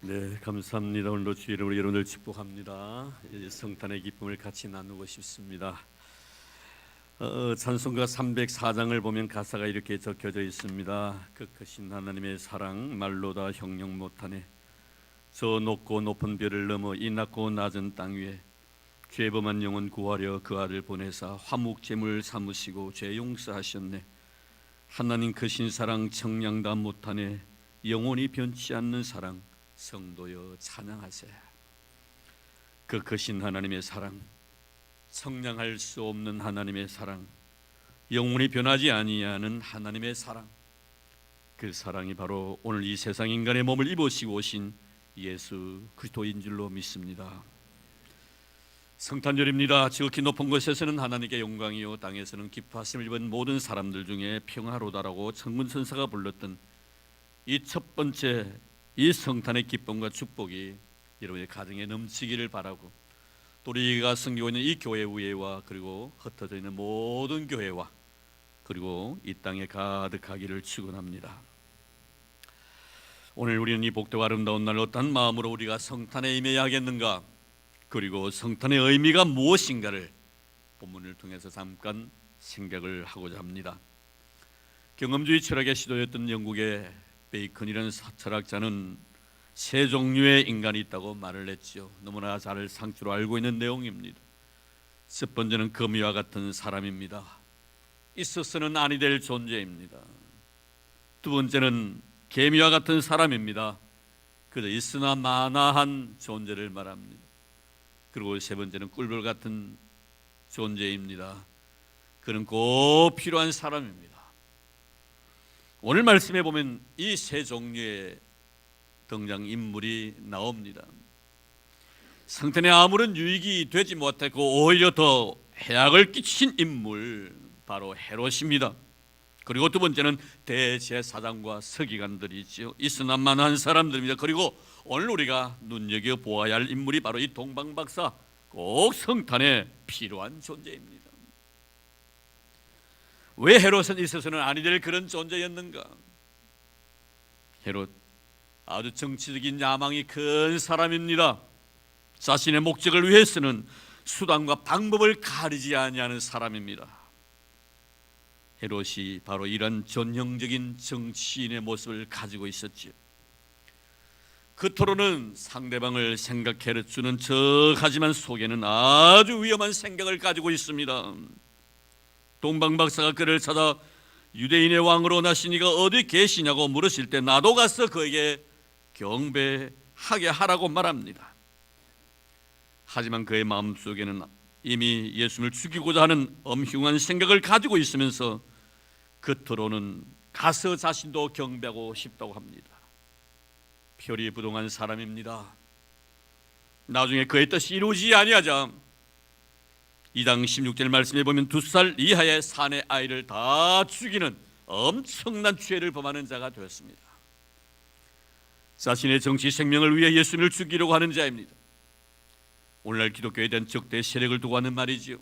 네, 감사합니다. 오늘도 주의 이름으로 여러분을 축복합니다. 성탄의 기쁨을 같이 나누고 싶습니다. 찬송가 304장을 보면 가사가 이렇게 적혀져 있습니다. 그 크신 하나님의 사랑 말로 다 형용 못하네. 저 높고 높은 별을 넘어 이 낮고 낮은 땅 위에 죄범한 영혼 구하려 그 아들 보내사 화목제물 삼으시고 죄 용서하셨네. 하나님 크신 사랑 청량 다 못하네. 영원히 변치 않는 사랑 성도여 찬양하세. 그 크신 하나님의 사랑, 청량할 수 없는 하나님의 사랑, 영원히 변하지 아니하는 하나님의 사랑, 그 사랑이 바로 오늘 이 세상 인간의 몸을 입으시고 오신 예수 그리스도인 줄로 믿습니다. 성탄절입니다. 지극히 높은 곳에서는 하나님께 영광이요 땅에서는 기뻐하심을 입은 모든 사람들 중에 평화로다라고 천군천사가 불렀던 이 첫 번째 이 성탄의 기쁨과 축복이 여러분의 가정에 넘치기를 바라고, 또 우리가 섬기고 있는 이 교회 위에와 그리고 흩어져 있는 모든 교회와 그리고 이 땅에 가득하기를 축원합니다. 오늘 우리는 이 복되고 아름다운 날 어떤 마음으로 우리가 성탄에 임해야 하겠는가, 그리고 성탄의 의미가 무엇인가를 본문을 통해서 잠깐 생각을 하고자 합니다. 경험주의 철학의 시도였던 영국의 베이컨이라는 철학자는 세 종류의 인간이 있다고 말을 했죠. 너무나 잘 상주로 알고 있는 내용입니다. 첫 번째는 거미와 같은 사람입니다. 있어서는 아니 될 존재입니다. 두 번째는 개미와 같은 사람입니다. 그저 있으나 마나한 존재를 말합니다. 그리고 세 번째는 꿀벌 같은 존재입니다. 그는 꼭 필요한 사람입니다. 오늘 말씀에 보면 이 세 종류의 등장인물이 나옵니다. 성탄에 아무런 유익이 되지 못했고 오히려 더 해악을 끼친 인물, 바로 헤롯입니다. 그리고 두 번째는 대제사장과 서기관들이죠. 있으나 만한 사람들입니다. 그리고 오늘 우리가 눈여겨보아야 할 인물이 바로 이 동방박사, 꼭 성탄에 필요한 존재입니다. 왜 헤롯은 있어서는 아니 될 그런 존재였는가? 헤롯, 아주 정치적인 야망이 큰 사람입니다. 자신의 목적을 위해서는 수단과 방법을 가리지 아니하는 사람입니다. 헤롯이 바로 이런 전형적인 정치인의 모습을 가지고 있었지요. 겉으로는 상대방을 생각해주는 척하지만 속에는 아주 위험한 생각을 가지고 있습니다. 동방박사가 그를 찾아 유대인의 왕으로 나신 이가 어디 계시냐고 물으실 때 나도 가서 그에게 경배하게 하라고 말합니다. 하지만 그의 마음속에는 이미 예수님을 죽이고자 하는 엄흉한 생각을 가지고 있으면서 겉으로는 가서 자신도 경배하고 싶다고 합니다. 표리부동한 사람입니다. 나중에 그의 뜻이 이루어지지 아니하자 2장 16절 말씀에 보면 2살 이하의 사내 아이를 다 죽이는 엄청난 죄를 범하는 자가 되었습니다. 자신의 정치 생명을 위해 예수님을 죽이려고 하는 자입니다. 오늘날 기독교에 대한 적대 세력을 두고 하는 말이지요.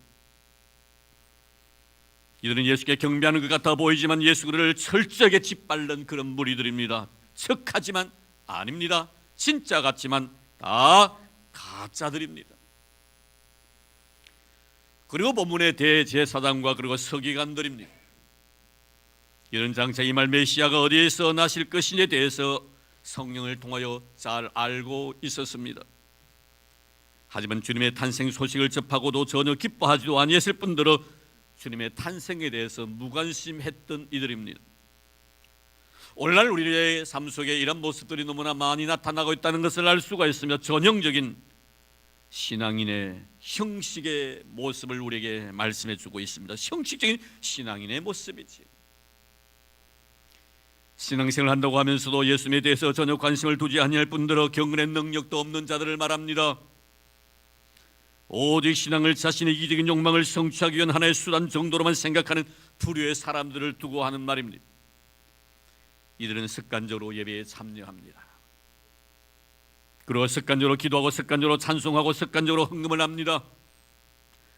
이들은 예수께 경배하는 것 같아 보이지만 예수 그를 철저하게 짓밟는 그런 무리들입니다. 척하지만 아닙니다. 진짜 같지만 다 가짜들입니다. 그리고 본문의 대제사장과 그리고 서기관들입니다. 이런 장차 이 말 메시아가 어디에서 나실 것인지에 대해서 성령을 통하여 잘 알고 있었습니다. 하지만 주님의 탄생 소식을 접하고도 전혀 기뻐하지도 아니했을 뿐더러 주님의 탄생에 대해서 무관심했던 이들입니다. 오늘날 우리의 삶 속에 이런 모습들이 너무나 많이 나타나고 있다는 것을 알 수가 있으며 전형적인 신앙인의 형식의 모습을 우리에게 말씀해 주고 있습니다. 형식적인 신앙인의 모습이지. 신앙생활을 한다고 하면서도 예수님에 대해서 전혀 관심을 두지 아니할 뿐더러 경건의 능력도 없는 자들을 말합니다. 오직 신앙을 자신의 이기적인 욕망을 성취하기 위한 하나의 수단 정도로만 생각하는 부류의 사람들을 두고 하는 말입니다. 이들은 습관적으로 예배에 참여합니다. 그리고 습관적으로 기도하고 습관적으로 찬송하고 습관적으로 헌금을 합니다.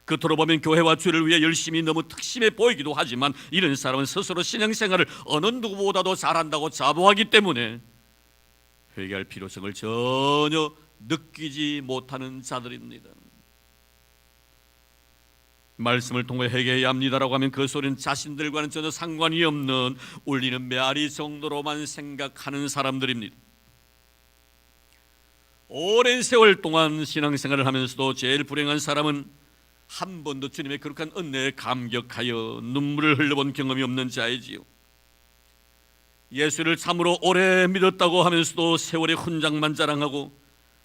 겉으로 보면 교회와 주를 위해 열심히 너무 특심해 보이기도 하지만 이런 사람은 스스로 신앙생활을 어느 누구보다도 잘한다고 자부하기 때문에 회개할 필요성을 전혀 느끼지 못하는 자들입니다. 말씀을 통해 회개해야 합니다라고 하면 그 소리는 자신들과는 전혀 상관이 없는 울리는 메아리 정도로만 생각하는 사람들입니다. 오랜 세월 동안 신앙생활을 하면서도 제일 불행한 사람은 한 번도 주님의 거룩한 은혜에 감격하여 눈물을 흘려본 경험이 없는 자이지요. 예수를 참으로 오래 믿었다고 하면서도 세월의 훈장만 자랑하고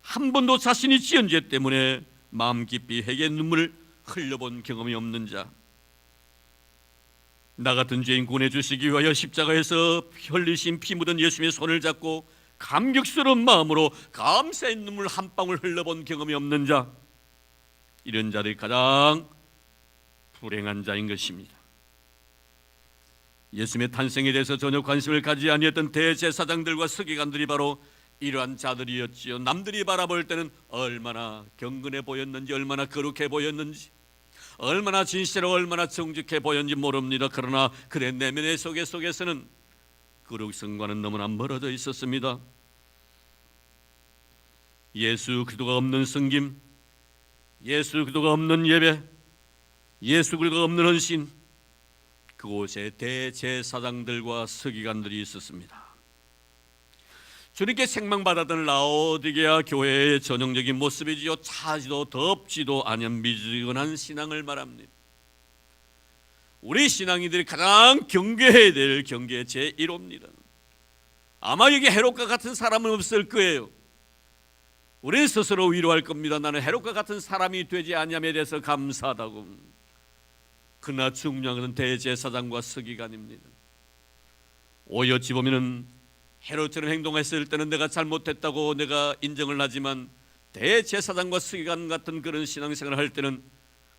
한 번도 자신이 지은 죄 때문에 마음 깊이 회개의 눈물을 흘려본 경험이 없는 자, 나 같은 죄인 구원해 주시기 위하여 십자가에서 흘리신 피 묻은 예수님의 손을 잡고 감격스러운 마음으로 감사의 눈물 한 방울 흘려본 경험이 없는 자, 이런 자들이 가장 불행한 자인 것입니다. 예수님의 탄생에 대해서 전혀 관심을 가지지 아니했던 대제사장들과 서기관들이 바로 이러한 자들이었지요. 남들이 바라볼 때는 얼마나 경건해 보였는지, 얼마나 거룩해 보였는지, 얼마나 진실하고 얼마나 정직해 보였는지 모릅니다. 그러나 그의 내면의 속에서는 거룩성과는 너무나 멀어져 있었습니다. 예수 그리스도가 없는 성김, 예수 그리스도가 없는 예배, 예수 그리스도가 없는 헌신, 그곳에 대제사장들과 서기관들이 있었습니다. 주님께 생망받았던 라오디게아 교회의 전형적인 모습이지요. 차지도 덥지도 않은 미지근한 신앙을 말합니다. 우리 신앙인들이 가장 경계해야 될 경계의 제1호입니다. 아마 여기 헤롯과 같은 사람은 없을 거예요. 우리는 스스로 위로할 겁니다. 나는 헤롯과 같은 사람이 되지 아니함에 대해서 감사하다고. 그러나 중요한 것은 대제사장과 서기관입니다. 오히려 어찌 보면은 헤롯처럼 행동했을 때는 내가 잘못했다고 내가 인정을 하지만 대제사장과 서기관 같은 그런 신앙생활을 할 때는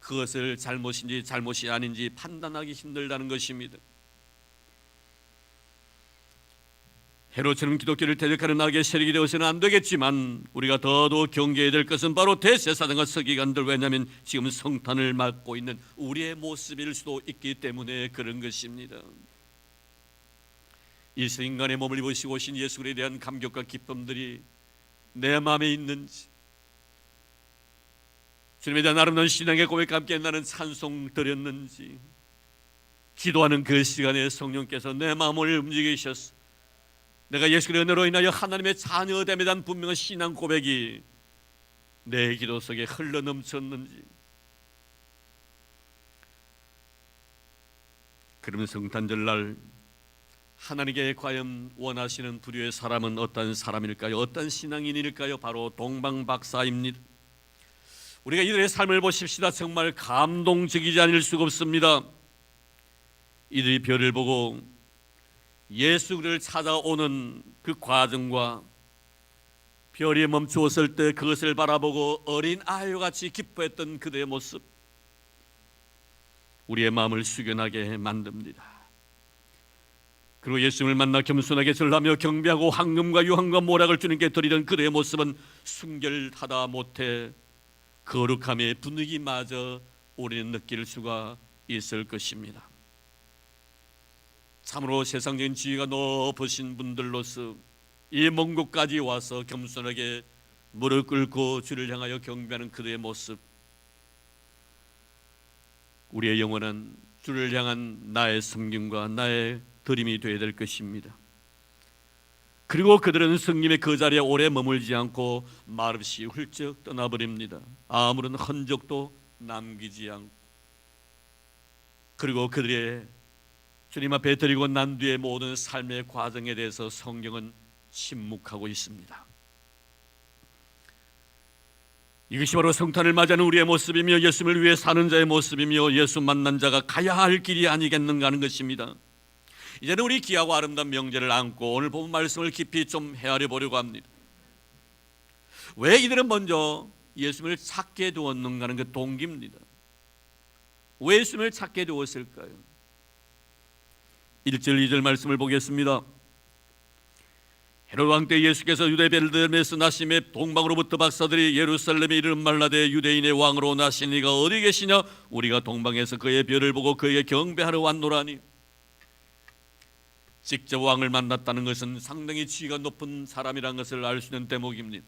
그것을 잘못인지 잘못이 아닌지 판단하기 힘들다는 것입니다. 헤롯처럼 기독교를 대적하는 악의 세력이 되어서는 안 되겠지만 우리가 더더욱 경계해야 될 것은 바로 대제사장과 서기관들, 왜냐하면 지금 성탄을 맞고 있는 우리의 모습일 수도 있기 때문에 그런 것입니다. 이 인간의 몸을 입으시고 오신 예수에 대한 감격과 기쁨들이 내 마음에 있는지, 주님에 대한 아름다운 신앙의 고백과 함께 나는 찬송 드렸는지, 기도하는 그 시간에 성령께서 내 마음을 움직이셔서 내가 예수 그리스도의 은혜로 인하여 하나님의 자녀됨에 대한 분명한 신앙 고백이 내 기도 속에 흘러넘쳤는지, 그러면 성탄절 날 하나님께 과연 원하시는 부류의 사람은 어떤 사람일까요? 어떤 신앙인일까요? 바로 동방박사입니다. 우리가 이들의 삶을 보십시다. 정말 감동적이지 않을 수가 없습니다. 이들이 별을 보고 예수 그리스도를 찾아오는 그 과정과 별이 멈추었을 때 그것을 바라보고 어린 아이와 같이 기뻐했던 그들의 모습, 우리의 마음을 숙연하게 만듭니다. 그리고 예수님을 만나 겸손하게 절하며 경배하고 황금과 유황과 모락을 주님께 드리던 그들의 모습은 순결하다 못해 거룩함의 분위기마저 우리는 느낄 수가 있을 것입니다. 참으로 세상적인 지위가 높으신 분들로서 이 먼 곳까지 와서 겸손하게 무릎 꿇고 주를 향하여 경배하는 그들의 모습, 우리의 영원한 주를 향한 나의 섬김과 나의 드림이 되어야 될 것입니다. 그리고 그들은 성님의 그 자리에 오래 머물지 않고 말없이 훌쩍 떠나버립니다. 아무런 흔적도 남기지 않고. 그리고 그들의 주님 앞에 드리고 난 뒤에 모든 삶의 과정에 대해서 성경은 침묵하고 있습니다. 이것이 바로 성탄을 맞이하는 우리의 모습이며 예수님을 위해 사는 자의 모습이며 예수 만난 자가 가야 할 길이 아니겠는가 하는 것입니다. 이제는 우리 귀하고 아름다운 명제를 안고 오늘 본 말씀을 깊이 좀 헤아려 보려고 합니다. 왜 이들은 먼저 예수님을 찾게 되었는가 하는 그 동기입니다. 왜 예수님을 찾게 되었을까요? 1절 2절 말씀을 보겠습니다. 헤롯 왕 때 예수께서 유대 베들레헴에서 나심에 동방으로부터 박사들이 예루살렘에 이르는 말라되 유대인의 왕으로 나신 이가 어디 계시냐? 우리가 동방에서 그의 별을 보고 그에게 경배하러 왔노라니. 직접 왕을 만났다는 것은 상당히 지위가 높은 사람이라는 것을 알 수 있는 대목입니다.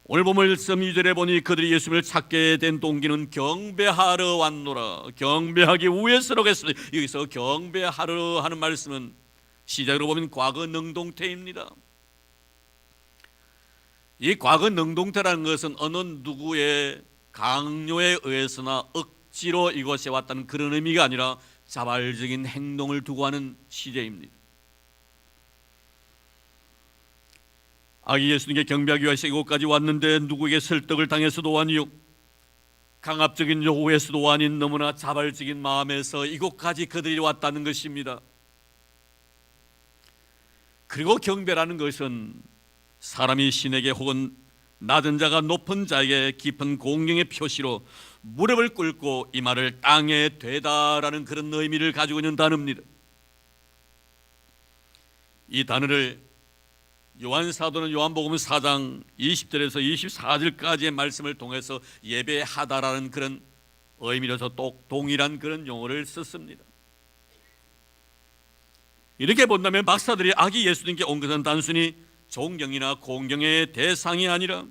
오늘 본문 2절에 보니 그들이 예수님을 찾게 된 동기는 경배하러 왔노라. 경배하기 위해서라고 했습니다. 여기서 경배하러 하는 말씀은 시작으로 보면 과거 능동태입니다. 이 과거 능동태라는 것은 어느 누구의 강요에 의해서나 억지로 이곳에 왔다는 그런 의미가 아니라 자발적인 행동을 두고 하는 시제입니다. 아기 예수님께 경배하기 위해서 이곳까지 왔는데 누구에게 설득을 당해서도 아니요, 강압적인 요구에서도 아닌 너무나 자발적인 마음에서 이곳까지 그들이 왔다는 것입니다. 그리고 경배라는 것은 사람이 신에게 혹은 낮은 자가 높은 자에게 깊은 공경의 표시로 무릎을 꿇고 이 말을 땅에 대다라는 그런 의미를 가지고 있는 단어입니다. 이 단어를 요한 사도는 요한복음 4장 20절에서 24절까지의 말씀을 통해서 예배하다라는 그런 의미로서 동일한 그런 용어를 썼습니다. 이렇게 본다면 박사들이 아기 예수님께 온 것은 단순히 존경이나 공경의 대상이 아니라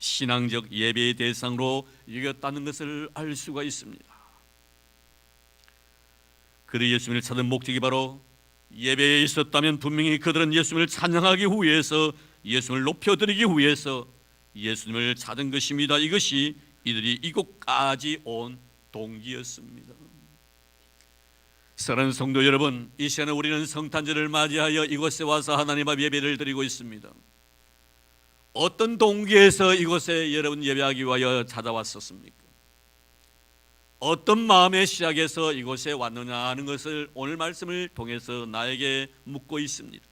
신앙적 예배의 대상으로 여겼다는 것을 알 수가 있습니다. 그들이 예수님을 찾은 목적이 바로 예배에 있었다면 분명히 그들은 예수님을 찬양하기 위해서, 예수님을 높여드리기 위해서 예수님을 찾은 것입니다. 이것이 이들이 이곳까지 온 동기였습니다. 사랑하는 성도 여러분, 이 시간에 우리는 성탄절을 맞이하여 이곳에 와서 하나님 앞 예배를 드리고 있습니다. 어떤 동기에서 이곳에 여러분 예배하기 위하여 찾아왔었습니까? 어떤 마음의 시작에서 이곳에 왔느냐 하는 것을 오늘 말씀을 통해서 나에게 묻고 있습니다.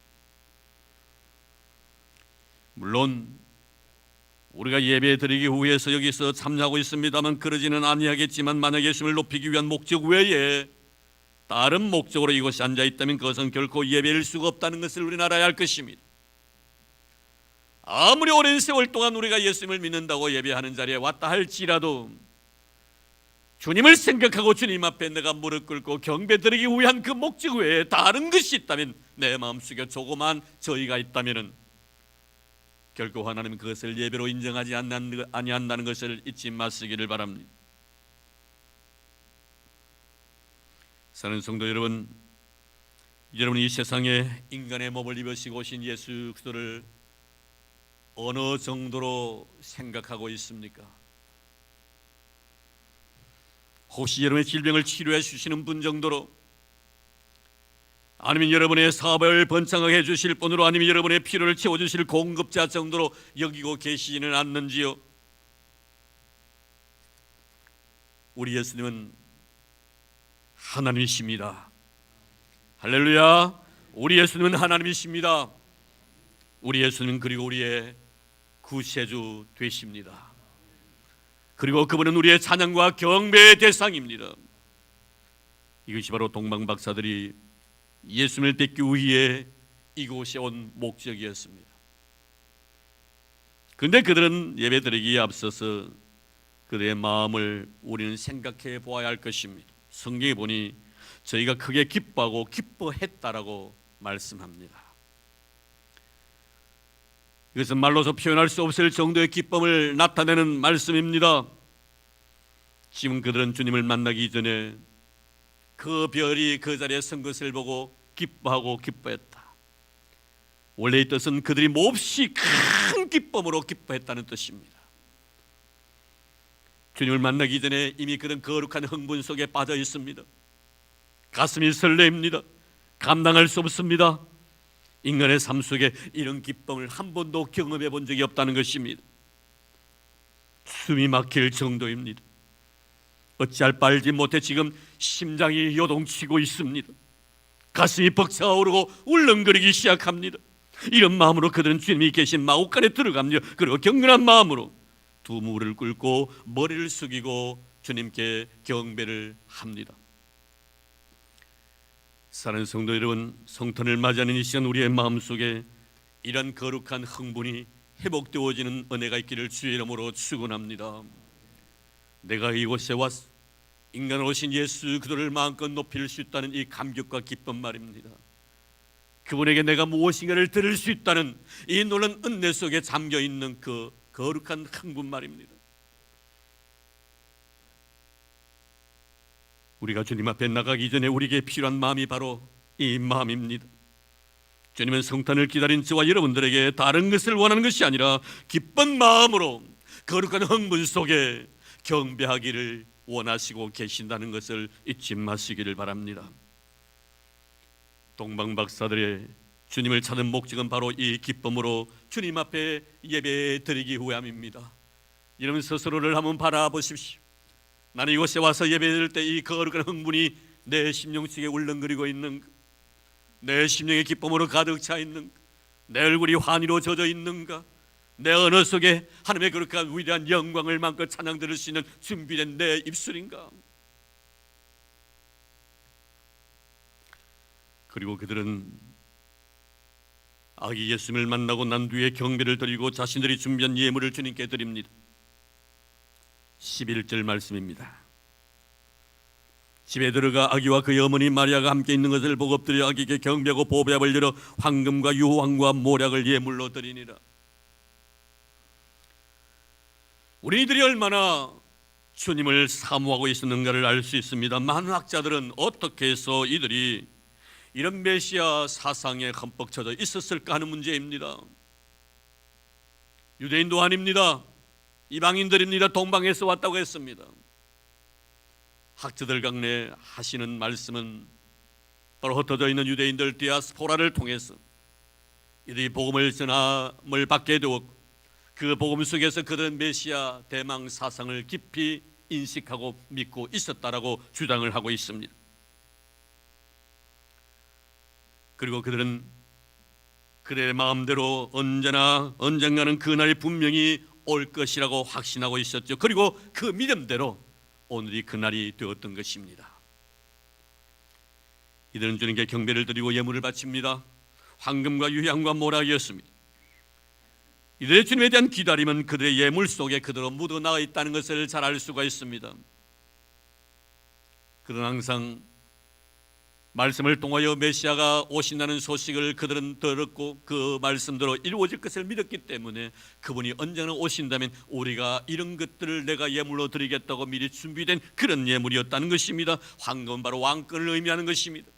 물론 우리가 예배 드리기 위해서 여기서 참여하고 있습니다만 그러지는 아니하겠지만 만약 예수님을 높이기 위한 목적 외에 다른 목적으로 이곳에 앉아있다면 그것은 결코 예배일 수가 없다는 것을 우리는 알아야 할 것입니다. 아무리 오랜 세월 동안 우리가 예수님을 믿는다고 예배하는 자리에 왔다 할지라도 주님을 생각하고 주님 앞에 내가 무릎 꿇고 경배드리기 위한 그 목적 외에 다른 것이 있다면, 내 마음속에 조그만 저희가 있다면 결코 하나님은 그것을 예배로 인정하지 아니한다는 것을 잊지 마시기를 바랍니다. 사랑하는 성도 여러분, 여러분이 이 세상에 인간의 몸을 입으시고 오신 예수 그리스도를 어느 정도로 생각하고 있습니까? 혹시 여러분의 질병을 치료해 주시는 분 정도로, 아니면 여러분의 사업을 번창하게 해주실 분으로, 아니면 여러분의 필요를 채워주실 공급자 정도로 여기고 계시지는 않는지요? 우리 예수님은 하나님이십니다. 할렐루야. 우리 예수님은 하나님이십니다. 우리 예수님은 그리고 우리의 구세주 되십니다. 그리고 그분은 우리의 찬양과 경배의 대상입니다. 이것이 바로 동방박사들이 예수님을 뵙기 위해 이곳에 온 목적이었습니다. 그런데 그들은 예배드리기에 앞서서 그들의 마음을 우리는 생각해 보아야 할 것입니다. 성경에 보니 저희가 크게 기뻐하고 기뻐했다라고 말씀합니다. 이것은 말로서 표현할 수 없을 정도의 기쁨을 나타내는 말씀입니다. 지금 그들은 주님을 만나기 전에 그 별이 그 자리에 선 것을 보고 기뻐하고 기뻐했다. 원래의 뜻은 그들이 몹시 큰 기쁨으로 기뻐했다는 뜻입니다. 주님을 만나기 전에 이미 그런 거룩한 흥분 속에 빠져 있습니다. 가슴이 설레입니다. 감당할 수 없습니다. 인간의 삶 속에 이런 기쁨을 한 번도 경험해 본 적이 없다는 것입니다. 숨이 막힐 정도입니다. 어찌할 바 알지 못해 지금 심장이 요동치고 있습니다. 가슴이 벅차오르고 울렁거리기 시작합니다. 이런 마음으로 그들은 주님이 계신 마구간에 들어갑니다. 그리고 경건한 마음으로 두 무릎을 꿇고 머리를 숙이고 주님께 경배를 합니다. 사랑하는 성도 여러분, 성탄을 맞이하는 이 시간 우리의 마음속에 이런 거룩한 흥분이 회복되어지는 은혜가 있기를 주의 이름으로 축원합니다. 내가 이곳에 왔어 인간으로 오신 예수 그들을 마음껏 높일 수 있다는 이 감격과 기쁨 말입니다. 그분에게 내가 무엇인가를 들을 수 있다는 이 놀라운 은혜 속에 잠겨있는 그 거룩한 흥분 말입니다. 우리가 주님 앞에 나가기 전에 우리에게 필요한 마음이 바로 이 마음입니다. 주님은 성탄을 기다린 저와 여러분들에게 다른 것을 원하는 것이 아니라 기쁜 마음으로 거룩한 흥분 속에 경배하기를 원하시고 계신다는 것을 잊지 마시기를 바랍니다. 동방 박사들의 주님을 찾는 목적은 바로 이 기쁨으로 주님 앞에 예배 드리기 위함입니다. 여러분 스스로를 한번 바라보십시오. 나는 이곳에 와서 예배 드릴 때 이 거룩한 흥분이 내 심령속에 울렁거리고 있는가? 내 심령의 기쁨으로 가득 차 있는가? 내 얼굴이 환희로 젖어 있는가? 내 언어 속에 하나님의 거룩한 위대한 영광을 마음껏 찬양 들을 수 있는 준비된 내 입술인가? 그리고 그들은 아기 예수님을 만나고 난 뒤에 경배를 드리고 자신들이 준비한 예물을 주님께 드립니다. 11절 말씀입니다. 집에 들어가 아기와 그의 어머니 마리아가 함께 있는 것을 보고 엎드려 아기에게 경배하고 보배압을 열어 황금과 유황과 모략을 예물로 드리니라. 우리들이 얼마나 주님을 사모하고 있었는가를 알 수 있습니다. 많은 학자들은 어떻게 해서 이들이 이런 메시아 사상에 흠뻑 젖어 있었을까 하는 문제입니다. 유대인도 아닙니다. 이방인들입니다. 동방에서 왔다고 했습니다. 학자들 강래 하시는 말씀은 바로 흩어져 있는 유대인들 디아스포라를 통해서 이들이 복음을 전함을 받게 되었고 그 복음 속에서 그들은 메시아 대망 사상을 깊이 인식하고 믿고 있었다라고 주장을 하고 있습니다. 그리고 그들은 그들의 마음대로 언젠가는 그날이 분명히 올 것이라고 확신하고 있었죠. 그리고 그 믿음대로 오늘이 그날이 되었던 것입니다. 이들은 주님께 경배를 드리고 예물을 바칩니다. 황금과 유향과 모략이었습니다. 이들의 주님에 대한 기다림은 그들의 예물 속에 그대로 묻어나와 있다는 것을 잘 알 수가 있습니다. 그들은 항상 말씀을 통하여 메시아가 오신다는 소식을 그들은 들었고 그 말씀대로 이루어질 것을 믿었기 때문에 그분이 언제나 오신다면 우리가 이런 것들을 내가 예물로 드리겠다고 미리 준비된 그런 예물이었다는 것입니다. 황금은 바로 왕권을 의미하는 것입니다.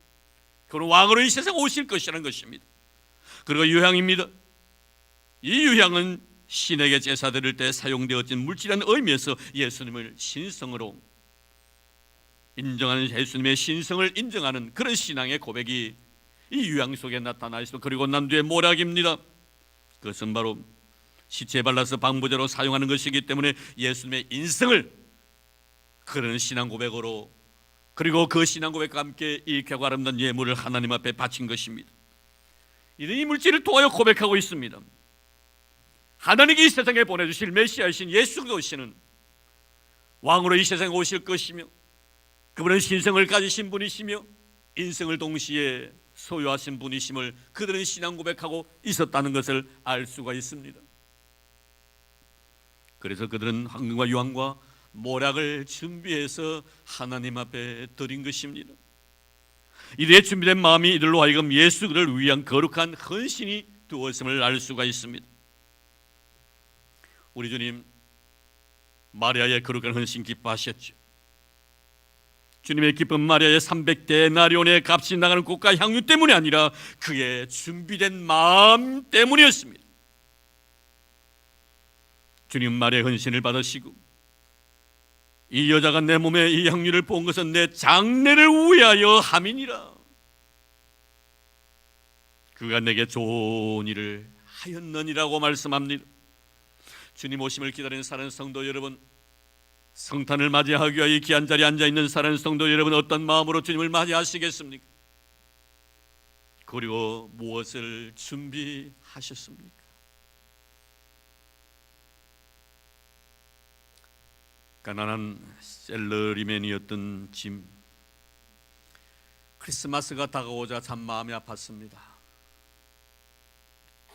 그는 왕으로 이 세상에 오실 것이라는 것입니다. 그리고 유향입니다. 이 유향은 신에게 제사 드릴 때 사용되어진 물질이라는 의미에서 예수님을 신성으로 인정하는 예수님의 신성을 인정하는 그런 신앙의 고백이 이 유향 속에 나타나 있습니다. 그리고 난 뒤에 모략입니다. 그것은 바로 시체에 발라서 방부제로 사용하는 것이기 때문에 예수님의 인성을 그런 신앙 고백으로 그리고 그 신앙 고백과 함께 이 귀하고 아름다운 예물을 하나님 앞에 바친 것입니다. 이는 이 물질을 통하여 고백하고 있습니다. 하나님이 이 세상에 보내주실 메시아이신 예수 그리스도는 왕으로 이 세상에 오실 것이며 그분은 신성을 가지신 분이시며 인성을 동시에 소유하신 분이심을 그들은 신앙 고백하고 있었다는 것을 알 수가 있습니다. 그래서 그들은 황금과 유황과 모략을 준비해서 하나님 앞에 드린 것입니다. 이들의 준비된 마음이 이들로 하여금 예수 그를 위한 거룩한 헌신이 되었음을 알 수가 있습니다. 우리 주님 마리아의 거룩한 헌신 기뻐하셨죠. 주님의 기쁨 마리아의 300데나리온의 값이 나가는 고가 향유 때문이 아니라 그의 준비된 마음 때문이었습니다. 주님 마리아의 헌신을 받으시고 이 여자가 내 몸에 이 향유를 부은 것은 내 장례를 위하여 함이니라. 그가 내게 좋은 일을 하였느니라고 말씀합니다. 주님 오심을 기다리는 사랑하는 성도 여러분, 성탄을 맞이하기 위하여 이 귀한 자리에 앉아있는 사랑하는 성도 여러분, 어떤 마음으로 주님을 맞이하시겠습니까? 그리고 무엇을 준비하셨습니까? 가난한 셀러리맨이었던 짐, 크리스마스가 다가오자 참 마음이 아팠습니다.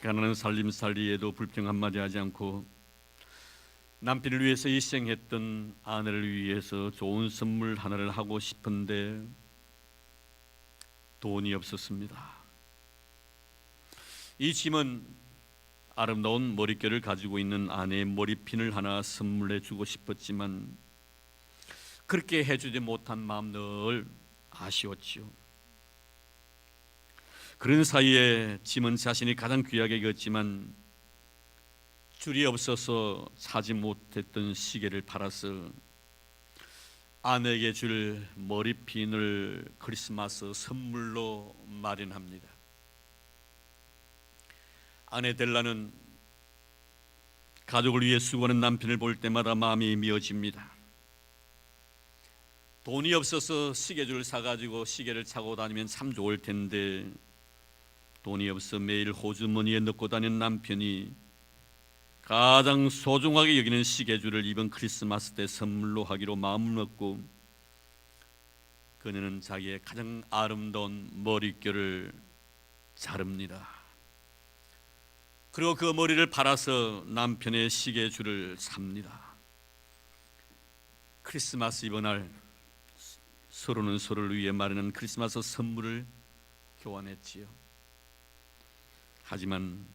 가난한 살림살이에도 불평 한마디 하지 않고 남편을 위해서 희생했던 아내를 위해서 좋은 선물 하나를 하고 싶은데 돈이 없었습니다. 이 짐은 아름다운 머릿결을 가지고 있는 아내의 머리핀을 하나 선물해 주고 싶었지만 그렇게 해주지 못한 마음 늘 아쉬웠지요. 그런 사이에 짐은 자신이 가장 귀하게 여겼지만 줄이 없어서 사지 못했던 시계를 팔아서 아내에게 줄 머리핀을 크리스마스 선물로 마련합니다. 아내 델라는 가족을 위해 수고하는 남편을 볼 때마다 마음이 미어집니다. 돈이 없어서 시계줄 사가지고 시계를 차고 다니면 참 좋을 텐데 돈이 없어 매일 호주머니에 넣고 다니는 남편이 가장 소중하게 여기는 시계줄을 이번 크리스마스 때 선물로 하기로 마음을 먹고 그녀는 자기의 가장 아름다운 머릿결을 자릅니다. 그리고 그 머리를 팔아서 남편의 시계줄을 삽니다. 크리스마스 이브 날 서로는 서로를 위해 마련한 크리스마스 선물을 교환했지요. 하지만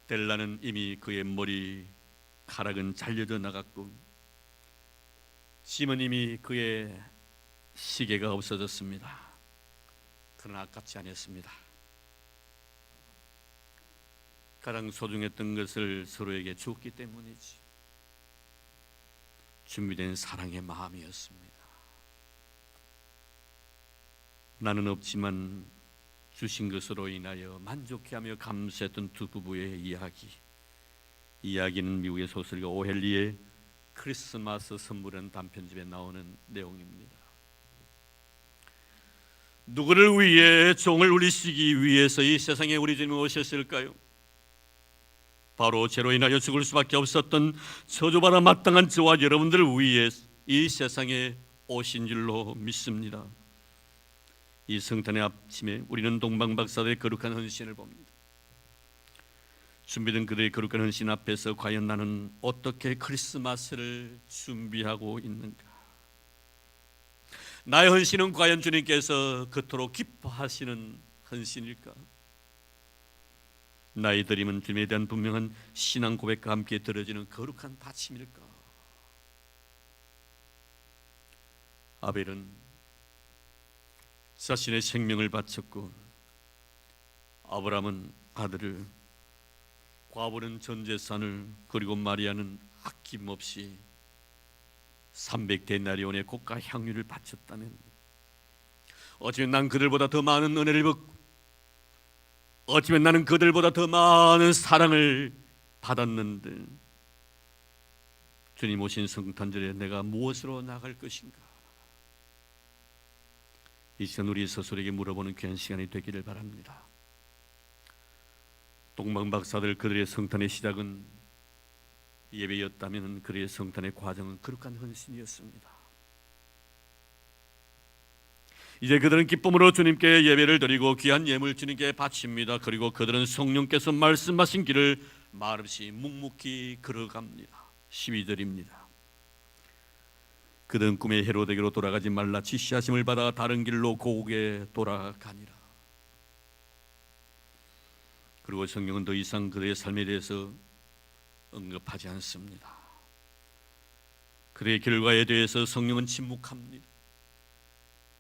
델라는 이미 그의 머리카락은 잘려져 나갔고 짐은 이미 그의 시계가 없어졌습니다. 그러나 아깝지 않았습니다. 가장 소중했던 것을 서로에게 줬기 때문이지. 준비된 사랑의 마음이었습니다. 나는 없지만 주신 것으로 인하여 만족해하며 감사했던 두 부부의 이야기는 미국의 소설가 오헬리의 크리스마스 선물은 단편집에 나오는 내용입니다. 누구를 위해 종을 울리시기 위해서 이 세상에 우리 주님이 오셨을까요? 바로 죄로 인하여 죽을 수밖에 없었던 저주받아 마땅한 저와 여러분들을 위해 이 세상에 오신 줄로 믿습니다. 이 성탄의 아침에 우리는 동방박사들의 거룩한 헌신을 봅니다. 준비된 그들의 거룩한 헌신 앞에서 과연 나는 어떻게 크리스마스를 준비하고 있는가? 나의 헌신은 과연 주님께서 그토록 기뻐하시는 헌신일까? 나의 드림은 주님에 대한 분명한 신앙 고백과 함께 들어지는 거룩한 바침일까? 아벨은 자신의 생명을 바쳤고 아브라함은 아들을, 과부는 전 재산을, 그리고 마리아는 아낌없이 300데나리온의 고가 향유를 바쳤다면 어쩌면 난 그들보다 더 많은 은혜를 받고 어쩌면 나는 그들보다 더 많은 사랑을 받았는데 주님 오신 성탄절에 내가 무엇으로 나갈 것인가? 이 시간 우리 스스로에게 물어보는 귀한 시간이 되기를 바랍니다. 동방박사들 그들의 성탄의 시작은 예배였다면 그들의 성탄의 과정은 거룩한 헌신이었습니다. 이제 그들은 기쁨으로 주님께 예배를 드리고 귀한 예물 주님께 바칩니다. 그리고 그들은 성령께서 말씀하신 길을 말없이 묵묵히 걸어갑니다. 12절입니다. 그들은 꿈의 헤로데게로 돌아가지 말라 지시하심을 받아 다른 길로 고국에 돌아가니라. 그리고 성경은 더 이상 그들의 삶에 대해서 언급하지 않습니다. 그들의 결과에 대해서 성경은 침묵합니다.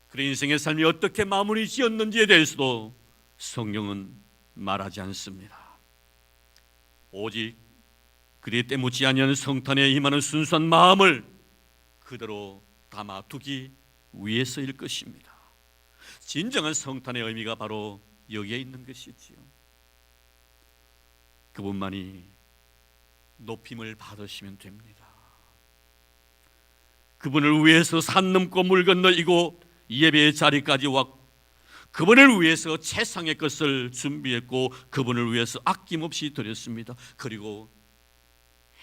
그의 인생의 삶이 어떻게 마무리 지었는지에 대해서도 성경은 말하지 않습니다. 오직 그들이 때묻지 아니하는 성탄에 임하는 순수한 마음을 그대로 담아두기 위해서일 것입니다. 진정한 성탄의 의미가 바로 여기에 있는 것이지요. 그분만이 높임을 받으시면 됩니다. 그분을 위해서 산 넘고 물 건너 이곳 예배의 자리까지 왔고 그분을 위해서 최상의 것을 준비했고 그분을 위해서 아낌없이 드렸습니다. 그리고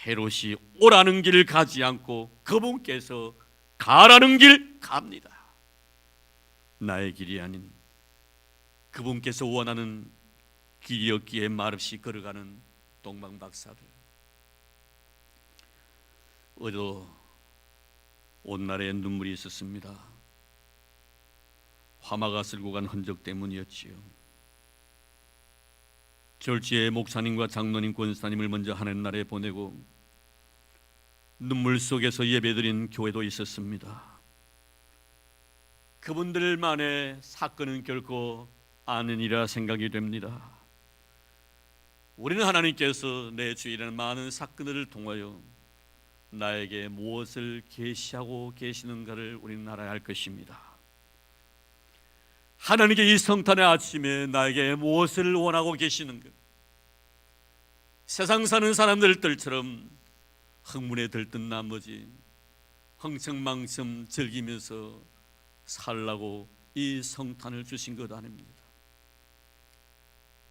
헤롯이 오라는 길을 가지 않고 그분께서 가라는 길 갑니다. 나의 길이 아닌 그분께서 원하는 길이었기에 말없이 걸어가는 동방박사들. 어제도 온날에 눈물이 있었습니다. 화마가 쓸고 간 흔적 때문이었지요. 절지에 목사님과 장로님, 권사님을 먼저 하늘나라에 보내고 눈물 속에서 예배드린 교회도 있었습니다. 그분들만의 사건은 결코 아니라 생각이 됩니다. 우리는 하나님께서 내 주위라는 많은 사건들을 통하여 나에게 무엇을 계시하고 계시는가를 우리는 알아야 할 것입니다. 하나님께 이 성탄의 아침에 나에게 무엇을 원하고 계시는가? 세상 사는 사람들처럼 흥분에 들뜬 나머지 흥청망청 즐기면서 살라고 이 성탄을 주신 것 아닙니다.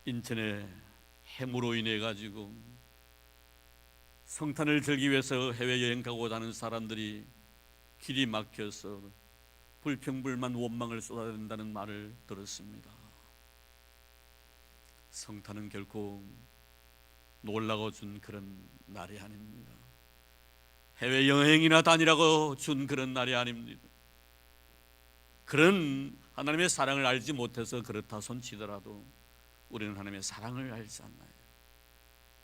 인천에 해무로 인해 가지고 성탄을 즐기기 위해서 해외여행 가고자 하는 사람들이 길이 막혀서 불평불만 원망을 쏟아낸다는 말을 들었습니다. 성탄은 결코 놀라고 준 그런 날이 아닙니다. 해외여행이나 다니라고 준 그런 날이 아닙니다. 그런 하나님의 사랑을 알지 못해서 그렇다 손치더라도 우리는 하나님의 사랑을 알지 않나요?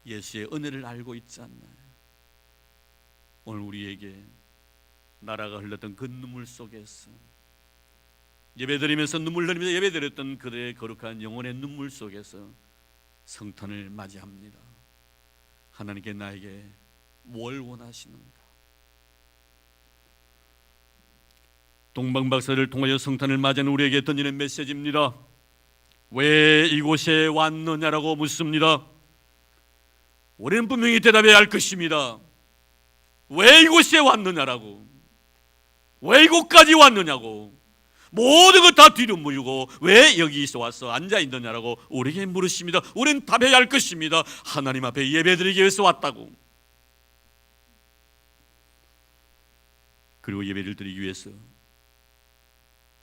예수의 은혜를 알고 있지 않나요? 오늘 우리에게 나라가 흘렀던 그 눈물 속에서 예배드리면서 눈물 흘리면서 예배드렸던 그들의 거룩한 영혼의 눈물 속에서 성탄을 맞이합니다. 하나님께 나에게 뭘 원하시는가? 동방박사를 통하여 성탄을 맞이하는 우리에게 던지는 메시지입니다. 왜 이곳에 왔느냐라고 묻습니다. 우리는 분명히 대답해야 할 것입니다. 왜 이곳에 왔느냐라고, 왜 이곳까지 왔느냐고, 모든 것 다 뒤로 물고 왜 여기서 와서 앉아있느냐라고 우리에게 물으십니다. 우리는 답해야 할 것입니다. 하나님 앞에 예배드리기 위해서 왔다고. 그리고 예배를 드리기 위해서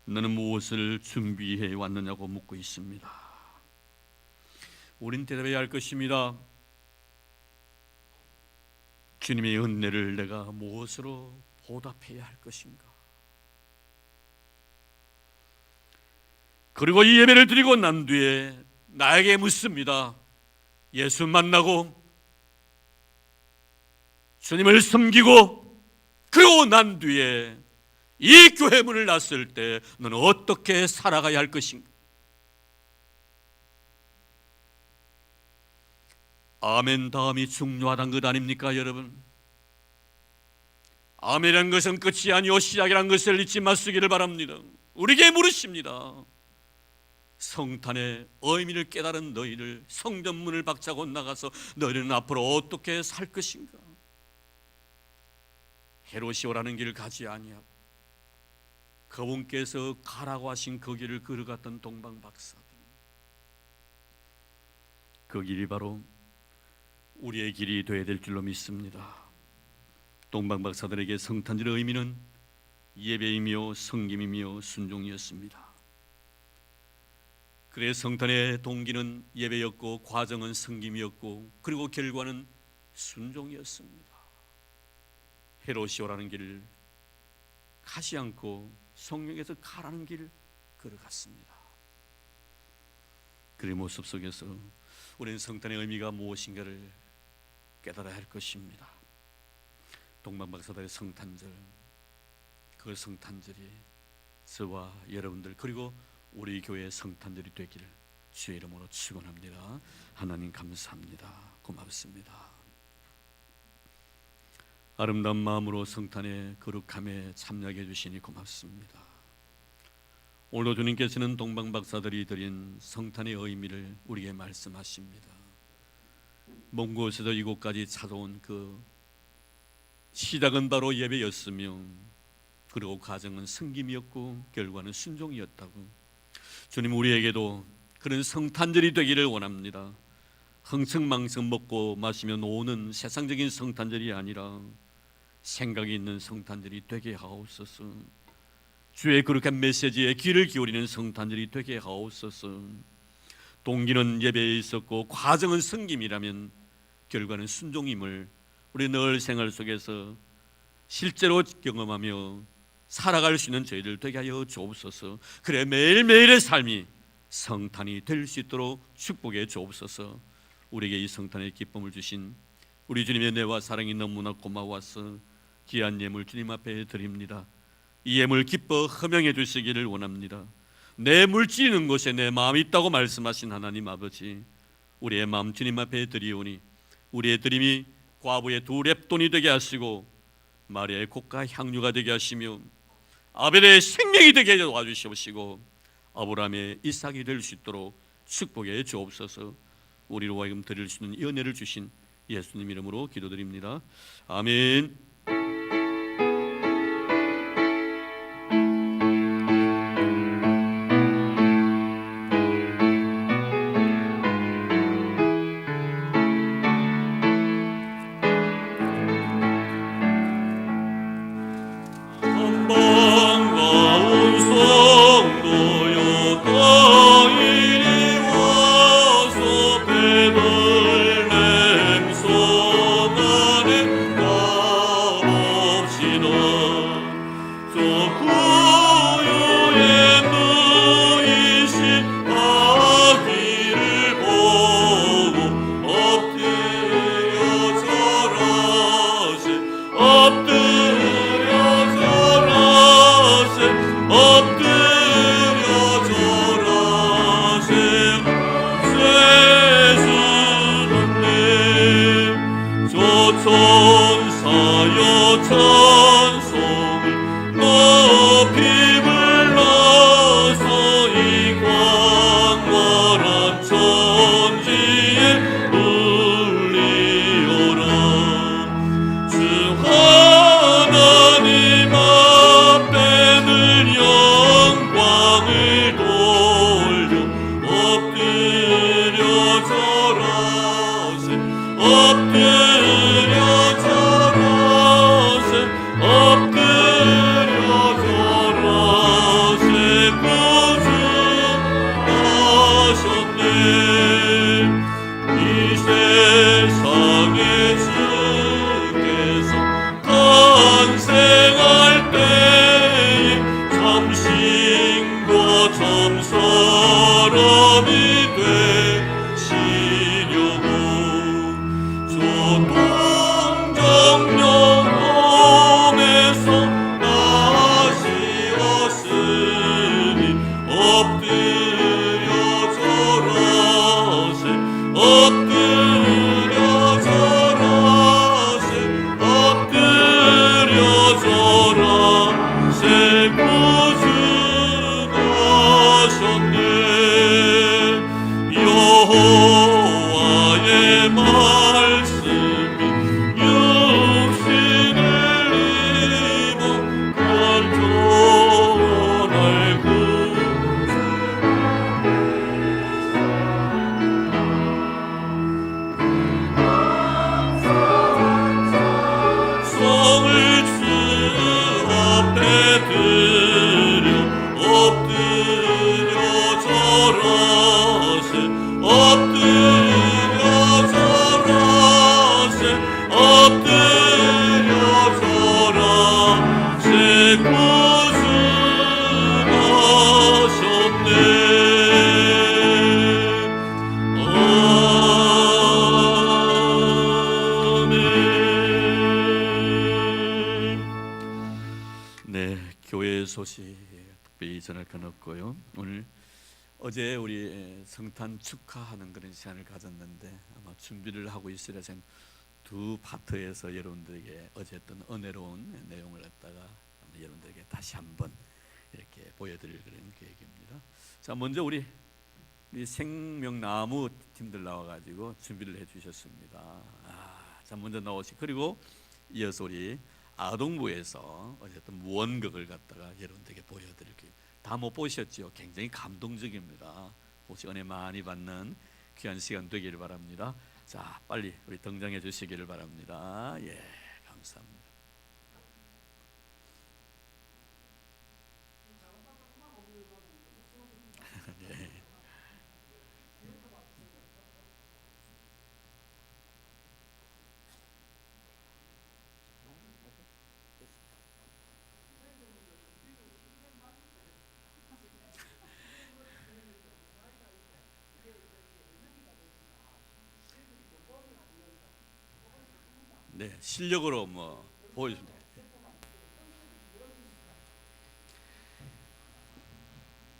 너는 무엇을 준비해 왔느냐고 묻고 있습니다. 우린 대답해야 할 것입니다. 주님의 은혜를 내가 무엇으로 보답해야 할 것인가? 그리고 이 예배를 드리고 난 뒤에 나에게 묻습니다. 예수 만나고 주님을 섬기고 그리고 난 뒤에 이 교회 문을 났을 때 너는 어떻게 살아가야 할 것인가? 아멘 다음이 중요하다는 것 아닙니까 여러분? 아멘이라는 것은 끝이 아니요 시작이라는 것을 잊지 마시기를 바랍니다. 우리에게 물으십니다. 성탄의 의미를 깨달은 너희를 성전문을 박차고 나가서 너희는 앞으로 어떻게 살 것인가? 헤롯이오라는 길을 가지 아니하고 그분께서 가라고 하신 그 길을 걸어갔던 동방박사들, 그 길이 바로 우리의 길이 되어야 될 줄로 믿습니다. 동방박사들에게 성탄절의 의미는 예배이며 섬김이며 순종이었습니다. 그래서 성탄의 동기는 예배였고 과정은 섬김이었고 그리고 결과는 순종이었습니다. 헤롯이오라는 길을 가지 않고 성령에서 가라는 길을 걸어갔습니다. 그의 모습 속에서 우리는 성탄의 의미가 무엇인가를 깨달아야 할 것입니다. 동방박사들의 성탄절, 그 성탄절이 저와 여러분들 그리고 우리 교회의 성탄절이 되기를 주의 이름으로 축원합니다. 하나님 감사합니다. 고맙습니다. 아름다운 마음으로 성탄의 거룩함에 참여해 주시니 고맙습니다. 오늘도 주님께서는 동방박사들이 드린 성탄의 의미를 우리에게 말씀하십니다. 먼 곳에서 이곳까지 찾아온 그 시작은 바로 예배였으며 그리고 과정은 섬김이었고 결과는 순종이었다고. 주님 우리에게도 그런 성탄절이 되기를 원합니다. 흥청망청 먹고 마시며 노는 세상적인 성탄절이 아니라 생각이 있는 성탄절이 되게 하옵소서. 주의 거룩한 메시지에 귀를 기울이는 성탄절이 되게 하옵소서. 동기는 예배에 있었고 과정은 섬김이라면 결과는 순종임을 우리 늘 생활 속에서 실제로 경험하며 살아갈 수 있는 저희들 되게 하여 주옵소서. 그래 매일매일의 삶이 성탄이 될 수 있도록 축복해 주옵소서. 우리에게 이 성탄의 기쁨을 주신 우리 주님의 은혜와 사랑이 너무나 고마워서 귀한 예물 주님 앞에 드립니다. 이 예물 기뻐 허명해 주시기를 원합니다. 내 물질이는 곳에 내 마음이 있다고 말씀하신 하나님 아버지, 우리의 마음 주님 앞에 드리오니 우리의 드림이 과부의 두 렙돈이 되게 하시고 마리아의 곡과 향유가 되게 하시며 아벨의 생명이 되게 도와주시옵시고 아브라함의 이삭이 될 수 있도록 축복해 주옵소서. 우리로 하여금 드릴 수 있는 은혜를 주신 예수님 이름으로 기도드립니다. 아멘. 소식 특별히 전할 건 없고요. 오늘 어제 우리 성탄 축하하는 그런 시간을 가졌는데 아마 준비를 하고 있으라 생각. 두 파트에서 여러분들에게 어제 했던 은혜로운 내용을 갖다가 여러분들에게 다시 한번 이렇게 보여드릴 그런 계획입니다. 자, 먼저 우리 생명나무 팀들 나와가지고 준비를 해주셨습니다. 자, 먼저 나오시. 그리고 이어서 우리 아동부에서 어쨌든 원극을 갖다가 여러분들에게 보여드릴게요. 다 못 보셨죠? 굉장히 감동적입니다. 혹시 은혜 많이 받는 귀한 시간 되기를 바랍니다. 자, 빨리 우리 등장해 주시기를 바랍니다. 예, 감사합니다. 예. 네, 실력으로 뭐 보여줍니다.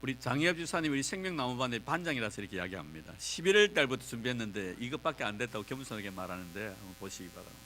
우리 장희엽 지사님 우리 생명나무반의 반장이라서 이렇게 이야기합니다. 11월 달부터 준비했는데 이것밖에 안 됐다고 겸손하게 말하는데 한번 보시기 바랍니다.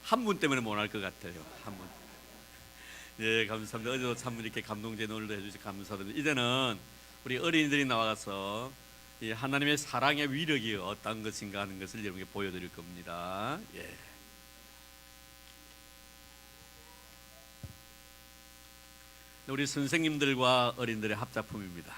한 분 때문에 못 할 것 같아요. 한 분. 예, 감사합니다. 어제도 참 이렇게 감동제 오늘도 해주셔서 감사드립니다. 이제는 우리 어린이들이 나와서 이 하나님의 사랑의 위력이 어떤 것인가 하는 것을 여러분께 보여드릴 겁니다. 예. 우리 선생님들과 어린이들의 합작품입니다.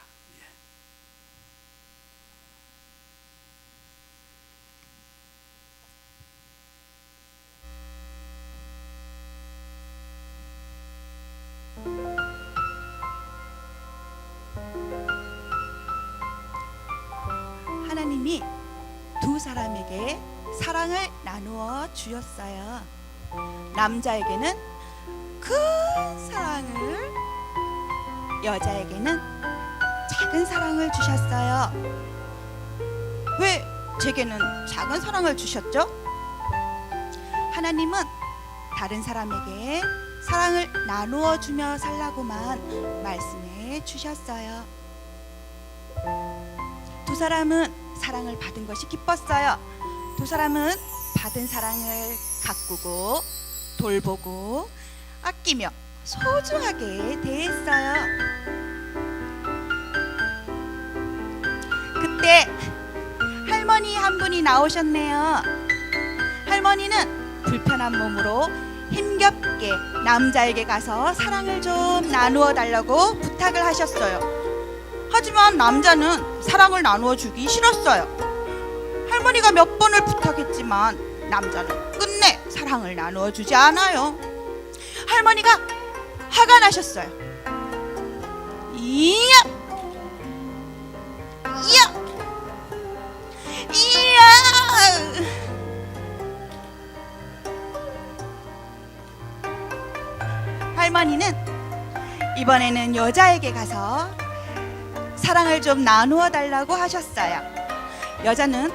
하나님이 두 사람에게 사랑을 나누어 주셨어요. 남자에게는 큰 사랑을, 여자에게는 작은 사랑을 주셨어요. 왜 제게는 작은 사랑을 주셨죠? 하나님은 다른 사람에게 사랑을 나누어 주며 살라고만 말씀해 주셨어요. 두 사람은 사랑을 받은 것이 기뻤어요. 두 사람은 받은 사랑을 가꾸고 돌보고 아끼며 소중하게 대했어요. 그때 할머니 한 분이 나오셨네요. 할머니는 불편한 몸으로 힘겹게 남자에게 가서 사랑을 좀 나누어 달라고 부탁을 하셨어요. 하지만 남자는 사랑을 나누어 주기 싫었어요. 할머니가 몇 번을 부탁했지만 남자는 끝내 사랑을 나누어 주지 않아요. 할머니가 화가 나셨어요. 이야! 이야! 이야! 할머니는 이번에는 여자에게 가서 사랑을 좀 나누어 달라고 하셨어요. 여자는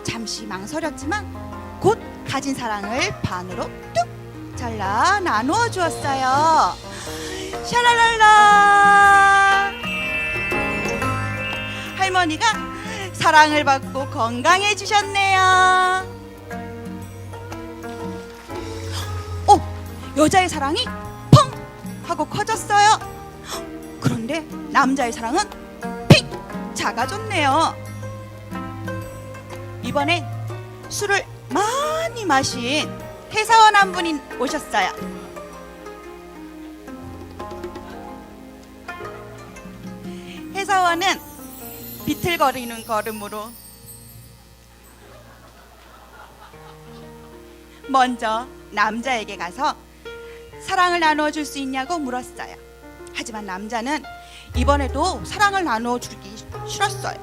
잠시 망설였지만 곧 가진 사랑을 반으로 뚝 잘라 나누어 주었어요. 샤랄랄라. 할머니가 사랑을 받고 건강해지셨네요. 여자의 사랑이 펑 하고 커졌어요. 그런데 남자의 사랑은 픽 작아졌네요. 이번엔 술을 많이 마신 회사원 한 분이 오셨어요. 회사원은 비틀거리는 걸음으로 먼저 남자에게 가서 사랑을 나누어 줄 수 있냐고 물었어요. 하지만 남자는 이번에도 사랑을 나누어 주기 싫었어요.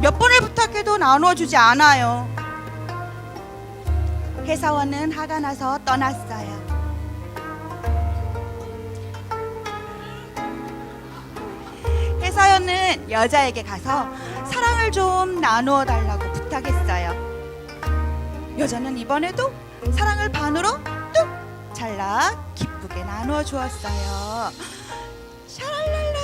몇 번을 부탁해도 나누어 주지 않아요. 회사원은 화가 나서 떠났어요. 회사원은 여자에게 가서 사랑을 좀 나누어 달라고 부탁했어요. 여자는 이번에도 사랑을 반으로 뚝 잘라 기쁘게 나누어 주었어요. 샤랄랄라.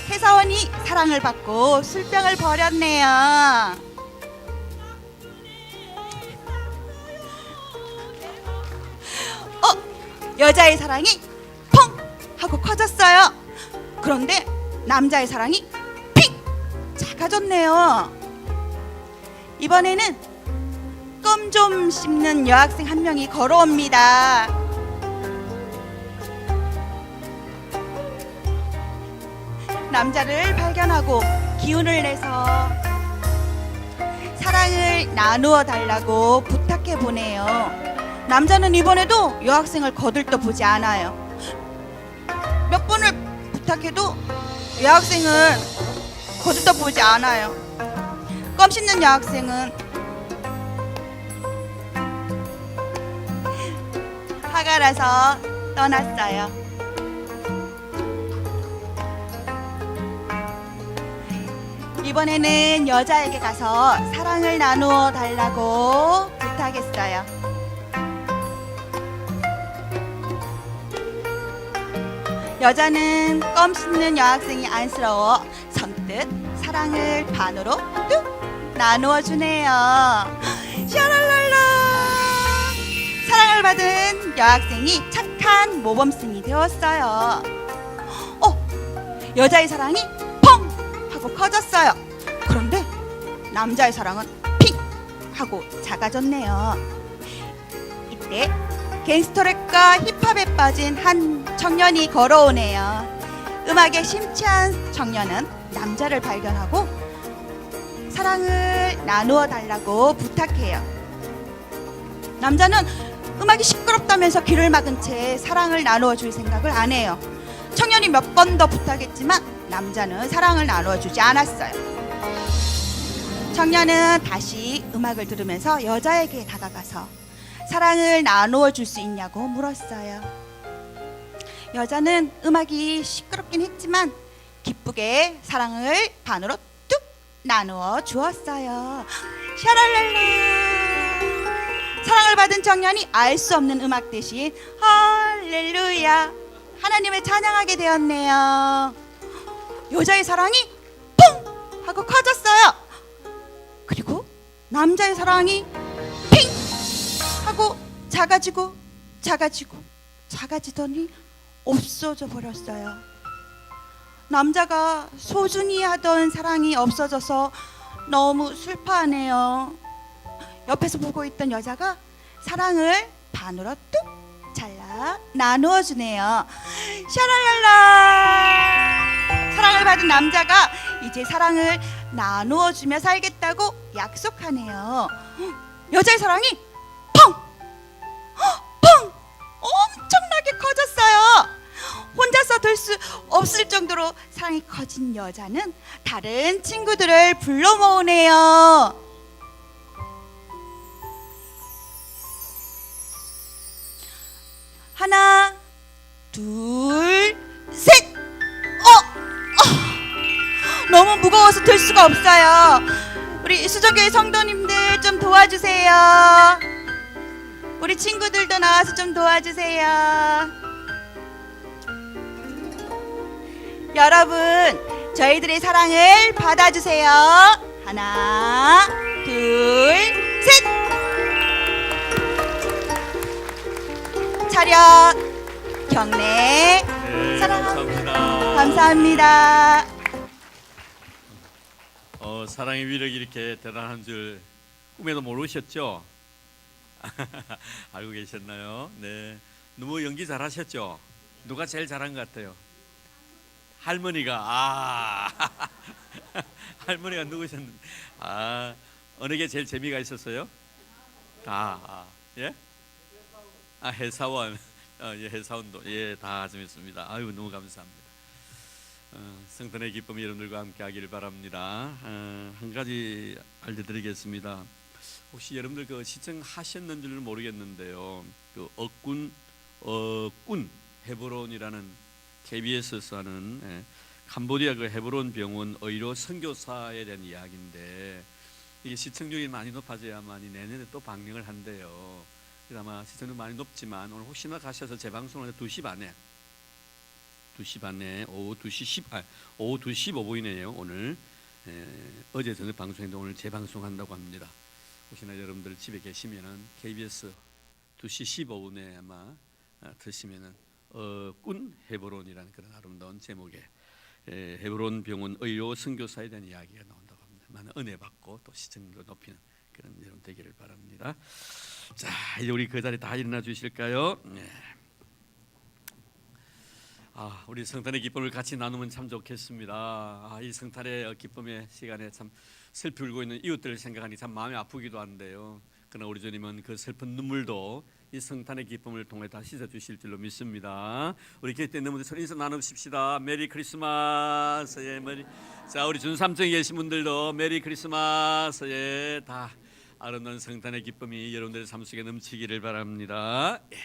회사원이 사랑을 받고 술병을 버렸네요. 여자의 사랑이 펑 하고 커졌어요. 그런데 남자의 사랑이 픽 작아졌네요. 이번에는 껌 좀 씹는 여학생 한 명이 걸어옵니다. 남자를 발견하고 기운을 내서 사랑을 나누어 달라고 부탁해 보네요. 남자는 이번에도 여학생을 거들떠보지 않아요. 몇 번을 부탁해도 여학생은 거들떠보지 않아요. 껌 씹는 여학생은 화가 나서 떠났어요. 이번에는 여자에게 가서 사랑을 나누어 달라고 부탁했어요. 여자는 껌 씹는 여학생이 안쓰러워 선뜻 사랑을 반으로 뚝 나누어 주네요. 샤랄랄라. 사랑을 받은 여학생이 착한 모범생이 되었어요. 여자의 사랑이 펑 하고 커졌어요. 그런데 남자의 사랑은 픽 하고 작아졌네요. 이때 갱스터랩과 힙합에 빠진 한 청년이 걸어오네요. 음악에 심취한 청년은 남자를 발견하고 사랑을 나누어 달라고 부탁해요. 남자는 음악이 시끄럽다면서 귀를 막은 채 사랑을 나누어 줄 생각을 안 해요. 청년이 몇 번 더 부탁했지만 남자는 사랑을 나누어 주지 않았어요. 청년은 다시 음악을 들으면서 여자에게 다가가서 사랑을 나누어 줄 수 있냐고 물었어요. 여자는 음악이 시끄럽긴 했지만 기쁘게 사랑을 반으로 뚝 나누어 주었어요. 샤랄랄라. 사랑을 받은 청년이 알 수 없는 음악 대신 할렐루야 하나님을 찬양하게 되었네요. 여자의 사랑이 퐁 하고 커졌어요. 그리고 남자의 사랑이 핑 하고 작아지고 작아지고 작아지더니 없어져 버렸어요. 남자가 소중히 하던 사랑이 없어져서 너무 슬퍼하네요. 옆에서 보고 있던 여자가 사랑을 반으로 뚝 잘라 나누어 주네요. 샤랄랄라. 사랑을 받은 남자가 이제 사랑을 나누어 주며 살겠다고 약속하네요. 여자의 사랑이 펑! 펑! 엄청나게 커졌어요. 혼자서 될 수 없을 정도로 사랑이 커진 여자는 다른 친구들을 불러 모으네요. 하나, 둘, 셋! 너무 무거워서 들 수가 없어요. 우리 수정교회 성도님들 좀 도와주세요. 우리 친구들도 나와서 좀 도와주세요. 여러분, 저희들의 사랑을 받아주세요. 하나, 둘, 셋! 차렷, 경례, 네, 사랑합니다. 감사합니다. 감사합니다. 사랑의 위력이 이렇게 대단한 줄 꿈에도 모르셨죠? 알고 계셨나요? 네, 너무 연기 잘하셨죠? 누가 제일 잘한 것 같아요? 할머니가 할머니가 누구셨는데 어느 게 제일 재미가 있었어요? 예? 해사원 예, 해사원도 예, 다 재밌습니다. 아유 너무 감사합니다. 성탄의 기쁨 여러분들과 함께 하기를 바랍니다. 한 가지 알려드리겠습니다. 혹시 여러분들 그 시청하셨는지는 모르겠는데요. 그 어꾼 헤브론이라는 KBS에서 하는 캄보디아 그 헤브론 병원 의료 선교사에 대한 이야기인데 이게 시청률이 많이 높아져야만이 내년에 또 방영을 한대요. 그래서 아마 시청률 많이 높지만 오늘 혹시나 가셔서 재방송을 2시 반에 오후 2시 15분이네요. 오늘 어제 저녁 방송인데 오늘 재방송한다고 합니다. 혹시나 여러분들 집에 계시면은 KBS 2시 15분에 아마 드시면은 꾼 헤브론이라는 그런 아름다운 제목의 헤브론 병원 의료 선교사에 대한 이야기가 나온다고 합니다. 많은 은혜 받고 또 시청률 높이는 그런 여러분 되기를 바랍니다. 자, 이제 우리 그 자리 다 일어나 주실까요? 네. 우리 성탄의 기쁨을 같이 나누면 참 좋겠습니다. 이 성탄의 기쁨의 시간에 참 슬피 울고 있는 이웃들을 생각하니 참 마음이 아프기도 한데요. 그러나 우리 주님은 그 슬픈 눈물도 이 성탄의 기쁨을 통해 다 씻어주실 줄로 믿습니다. 우리 교회 때 너무 서로 인사 나눕시다. 메리 크리스마스. 예, 자, 우리 준삼층에 계신 분들도 메리 크리스마스. 예, 다 아름다운 성탄의 기쁨이 여러분들의 삶 속에 넘치기를 바랍니다. 예.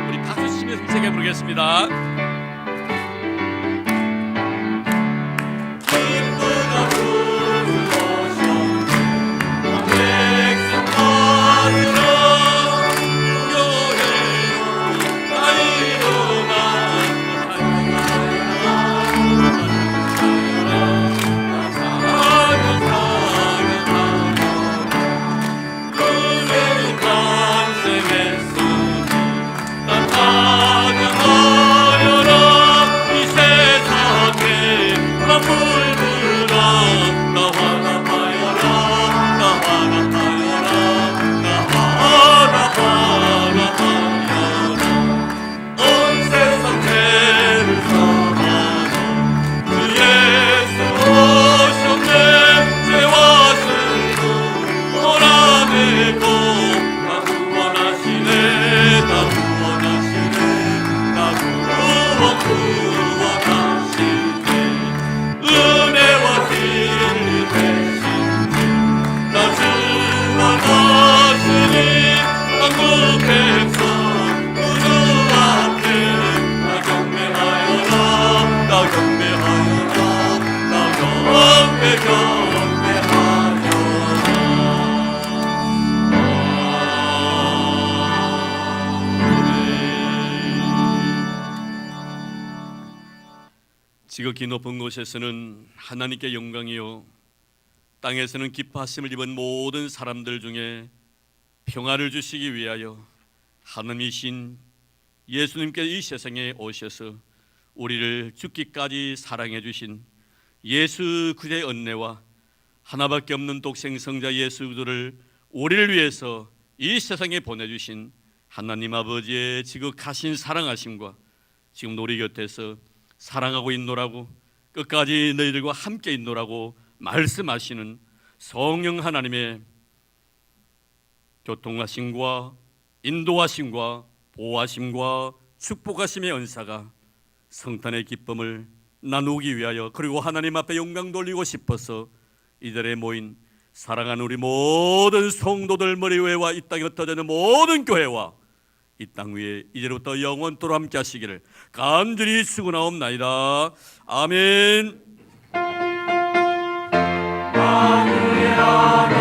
우리 박수 치며 힘차게 부르겠습니다. 지극히 높은 곳에서는 하나님께 영광이요 땅에서는 기뻐하심을 입은 모든 사람들 중에 평화를 주시기 위하여 하느님이신 예수님께 이 세상에 오셔서 우리를 죽기까지 사랑해 주신 예수 그리스도의 은혜와 하나밖에 없는 독생성자 예수 그리스도를 우리를 위해서 이 세상에 보내주신 하나님 아버지의 지극하신 사랑하심과 지금 우리 곁에서 사랑하고 있노라고 끝까지 너희들과 함께 있노라고 말씀하시는 성령 하나님의 교통하심과 인도하심과 보호하심과 축복하심의 은사가 성탄의 기쁨을 나누기 위하여 그리고 하나님 앞에 영광 돌리고 싶어서 이 자리에 모인 사랑하는 우리 모든 성도들 머리 위에와 이 땅에 흩어지는 모든 교회와 이 땅 위에 이제부터 영원토록 함께 하시기를 간절히 축원하옵나이다. 아멘. 아멘.